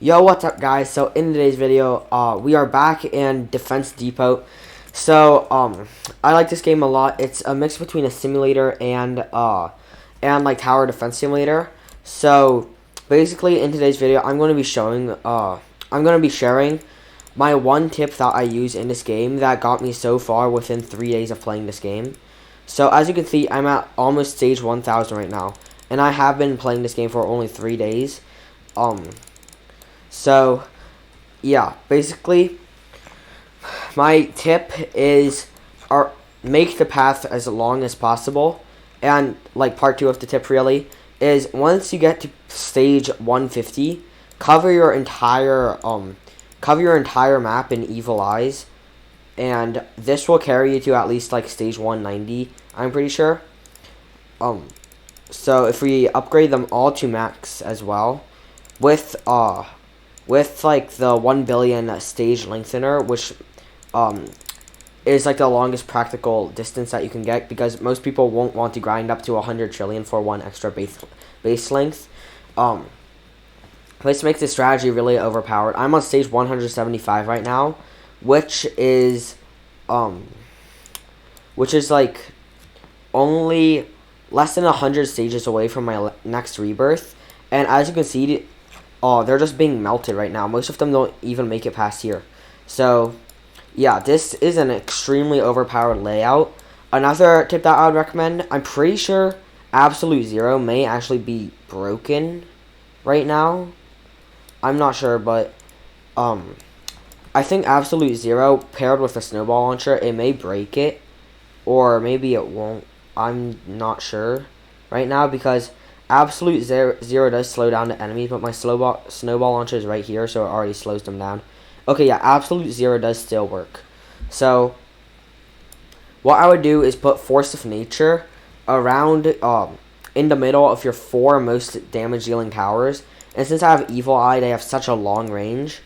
Yo, what's up, guys? So in today's video, we are back in Defense Depot. So I like this game a lot. It's a mix between a simulator and like tower defense simulator. So basically, in today's video, I'm going to be sharing my one tip that I use in this game that got me so far within 3 days of playing this game. So as you can see, I'm at almost stage 1000 right now, and I have been playing this game for only 3 days. So, yeah, basically, my tip is make the path as long as possible. And, like, part 2 of the tip, really, is once you get to stage 150, cover your entire map in Evil Eyes. And this will carry you to at least, like, stage 190, I'm pretty sure. So, if we upgrade them all to max as well, with like the 1 billion stage lengthener, which is like the longest practical distance that you can get, because most people won't want to grind up to 100 trillion for one extra base length. This makes this strategy really overpowered. I'm on stage 175 right now, which is like only less than 100 stages away from my next rebirth. And as you can see, they're just being melted right now. Most of them don't even make it past here. So, yeah, this is an extremely overpowered layout. Another tip that I would recommend, I'm pretty sure Absolute Zero may actually be broken right now. I'm not sure, but I think Absolute Zero paired with a snowball launcher, it may break it, or maybe it won't. I'm not sure right now, because Absolute Zero does slow down the enemies, but my snowball launcher is right here, so it already slows them down. Okay, yeah, Absolute Zero does still work. So, what I would do is put Force of Nature around, in the middle of your 4 most damage-dealing towers. And since I have Evil Eye, they have such a long range.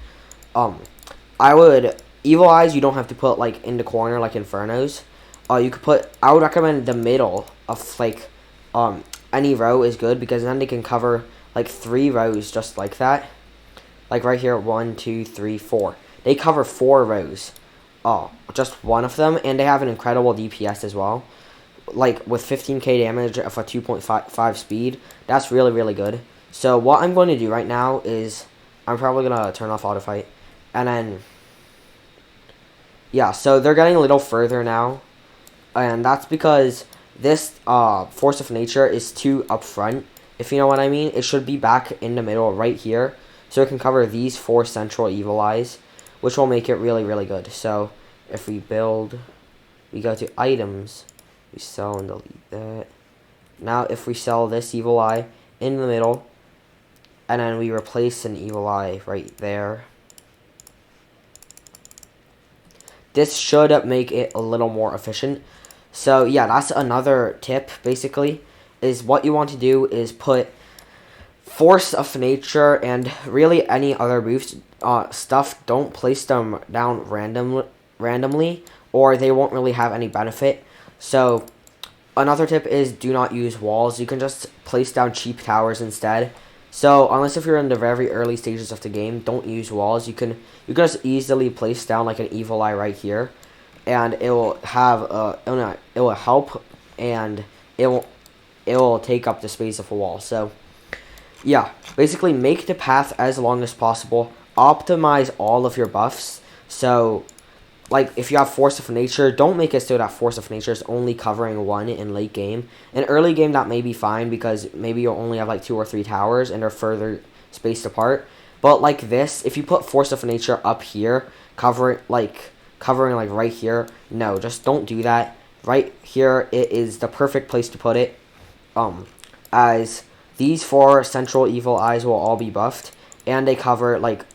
Evil Eyes, you don't have to put, like, in the corner, like Infernos. I would recommend the middle of, like, any row is good, because then they can cover like 3 rows just like that. Like right here, 1, 2, 3, 4. They cover 4 rows. Just one of them, and they have an incredible DPS as well. Like with 15k damage of a 2.5 speed, that's really, really good. So what I'm going to do right now is I'm probably going to turn off auto fight. And then, yeah, so they're getting a little further now. And that's because this Force of Nature is too up front, if you know what I mean. It should be back in the middle right here, so it can cover these 4 central Evil Eyes, which will make it really, really good. So if we build, we go to items, we sell and delete that. Now if we sell this Evil Eye in the middle, and then we replace an Evil Eye right there, this should make it a little more efficient. So, yeah, that's another tip, basically, is what you want to do is put Force of Nature and really any other boost stuff. Don't place them down randomly, or they won't really have any benefit. So, another tip is do not use walls. You can just place down cheap towers instead. So, unless if you're in the very early stages of the game, don't use walls. You can just easily place down like an Evil Eye right here, and it will have it will help, and it will take up the space of a wall. So, yeah, basically make the path as long as possible. Optimize all of your buffs. So, like, if you have Force of Nature, don't make it so that Force of Nature is only covering 1 in late game. In early game, that may be fine, because maybe you'll only have, like, 2 or 3 towers, and they're further spaced apart. But, like this, if you put Force of Nature up here, covering, like, right here, no, just don't do that. Right here, it is the perfect place to put it, as these 4 central Evil Eyes will all be buffed, and they cover, like,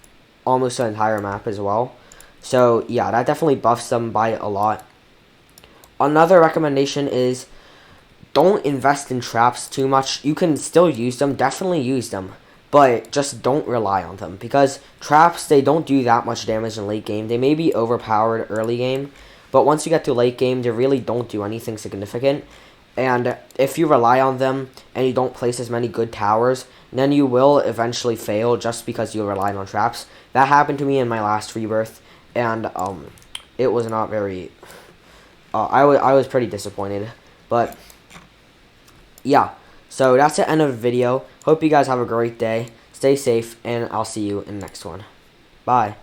almost the entire map as well. So, yeah, that definitely buffs them by a lot. Another recommendation is don't invest in traps too much. You can still use them, definitely use them, but just don't rely on them, because traps, they don't do that much damage in late game. They may be overpowered early game, but once you get to late game, they really don't do anything significant. And if you rely on them and you don't place as many good towers, then you will eventually fail just because you relied on traps. That happened to me in my last rebirth, and it was not very. I was pretty disappointed, but yeah. So that's the end of the video. Hope you guys have a great day. Stay safe, and I'll see you in the next one. Bye.